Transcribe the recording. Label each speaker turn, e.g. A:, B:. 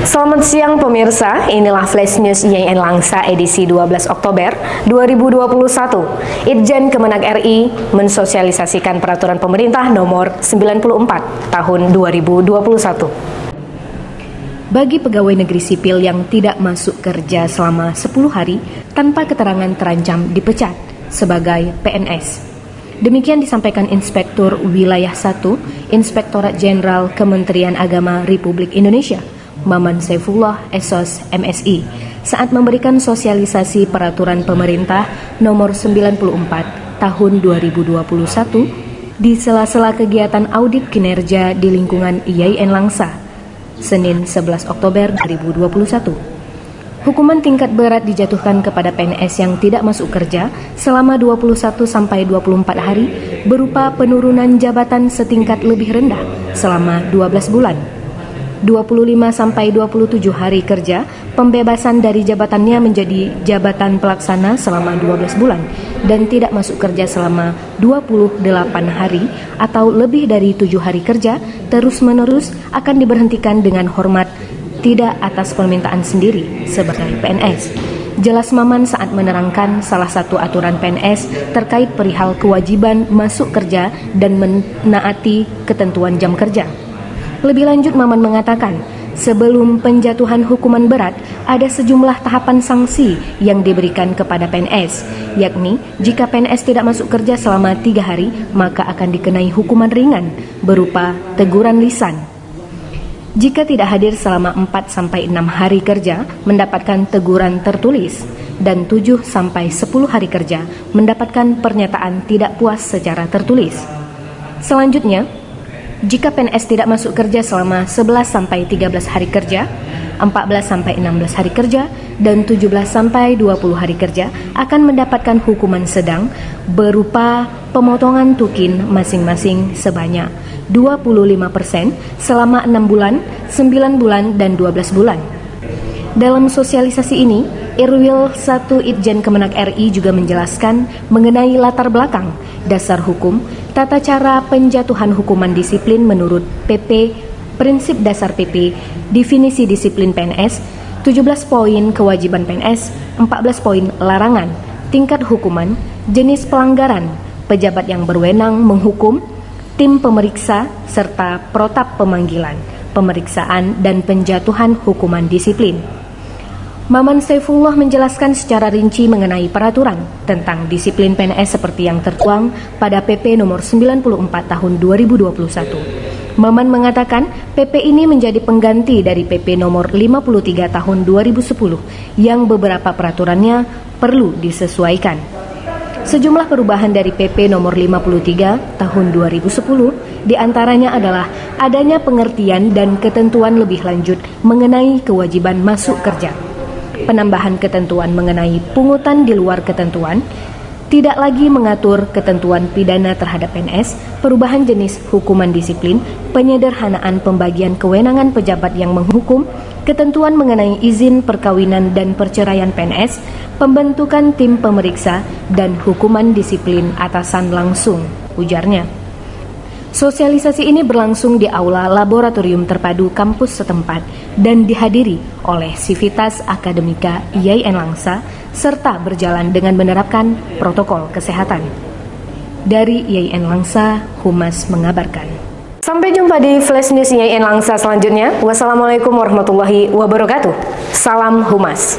A: Selamat siang pemirsa, inilah Flash News YN Langsa edisi 12 Oktober 2021. Itjen Kemenak RI mensosialisasikan peraturan pemerintah nomor 94 tahun 2021. Bagi pegawai negeri sipil yang tidak masuk kerja selama 10 hari tanpa keterangan terancam dipecat sebagai PNS. Demikian disampaikan Inspektur Wilayah 1, Inspektorat Jenderal Kementerian Agama Republik Indonesia, Maman Saifullah SOS MSI, saat memberikan sosialisasi peraturan pemerintah nomor 94 tahun 2021 di sela-sela kegiatan audit kinerja di lingkungan YN Langsa, Senin 11 Oktober 2021. Hukuman tingkat berat dijatuhkan kepada PNS yang tidak masuk kerja selama 21 sampai 24 hari berupa penurunan jabatan setingkat lebih rendah selama 12 bulan. 25 sampai 27 hari kerja pembebasan dari jabatannya menjadi jabatan pelaksana selama 12 bulan dan tidak masuk kerja selama 28 hari atau lebih dari 7 hari kerja terus-menerus akan diberhentikan dengan hormat tidak atas permintaan sendiri sebagai PNS. Jelas Maman saat menerangkan salah satu aturan PNS terkait perihal kewajiban masuk kerja dan menaati ketentuan jam kerja. Lebih lanjut Maman mengatakan, sebelum penjatuhan hukuman berat ada sejumlah tahapan sanksi yang diberikan kepada PNS, yakni jika PNS tidak masuk kerja selama 3 hari maka akan dikenai hukuman ringan berupa teguran lisan. Jika tidak hadir selama 4-6 hari kerja, mendapatkan teguran tertulis, dan 7-10 hari kerja, mendapatkan pernyataan tidak puas secara tertulis. Selanjutnya, jika PNS tidak masuk kerja selama 11-13 hari kerja, 14-16 hari kerja, dan 17-20 hari kerja, akan mendapatkan hukuman sedang berupa pemotongan tukin masing-masing sebanyak 25% selama 6 bulan, 9 bulan, dan 12 bulan. Dalam sosialisasi ini, Irwil 1 Itjen Kemenak RI juga menjelaskan mengenai latar belakang, dasar hukum, tata cara penjatuhan hukuman disiplin menurut PP, prinsip dasar PP, definisi disiplin PNS, 17 poin kewajiban PNS, 14 poin larangan, tingkat hukuman, jenis pelanggaran, pejabat yang berwenang menghukum, tim pemeriksa, serta protap pemanggilan, pemeriksaan, dan penjatuhan hukuman disiplin. Maman Saifullah menjelaskan secara rinci mengenai peraturan tentang disiplin PNS seperti yang tertuang pada PP nomor 94 tahun 2021. Maman mengatakan PP ini menjadi pengganti dari PP nomor 53 tahun 2010 yang beberapa peraturannya perlu disesuaikan. Sejumlah perubahan dari PP nomor 53 tahun 2010 diantaranya adalah adanya pengertian dan ketentuan lebih lanjut mengenai kewajiban masuk kerja, penambahan ketentuan mengenai pungutan di luar ketentuan, tidak lagi mengatur ketentuan pidana terhadap PNS, perubahan jenis hukuman disiplin, penyederhanaan pembagian kewenangan pejabat yang menghukum, ketentuan mengenai izin perkawinan dan perceraian PNS, pembentukan tim pemeriksa, dan hukuman disiplin atasan langsung, ujarnya. Sosialisasi ini berlangsung di Aula Laboratorium Terpadu kampus setempat dan dihadiri oleh Sivitas Akademika YN Langsa serta berjalan dengan menerapkan protokol kesehatan. Dari YN Langsa, Humas mengabarkan. Sampai jumpa di Flash News YN Langsa selanjutnya. Wassalamualaikum warahmatullahi wabarakatuh. Salam Humas.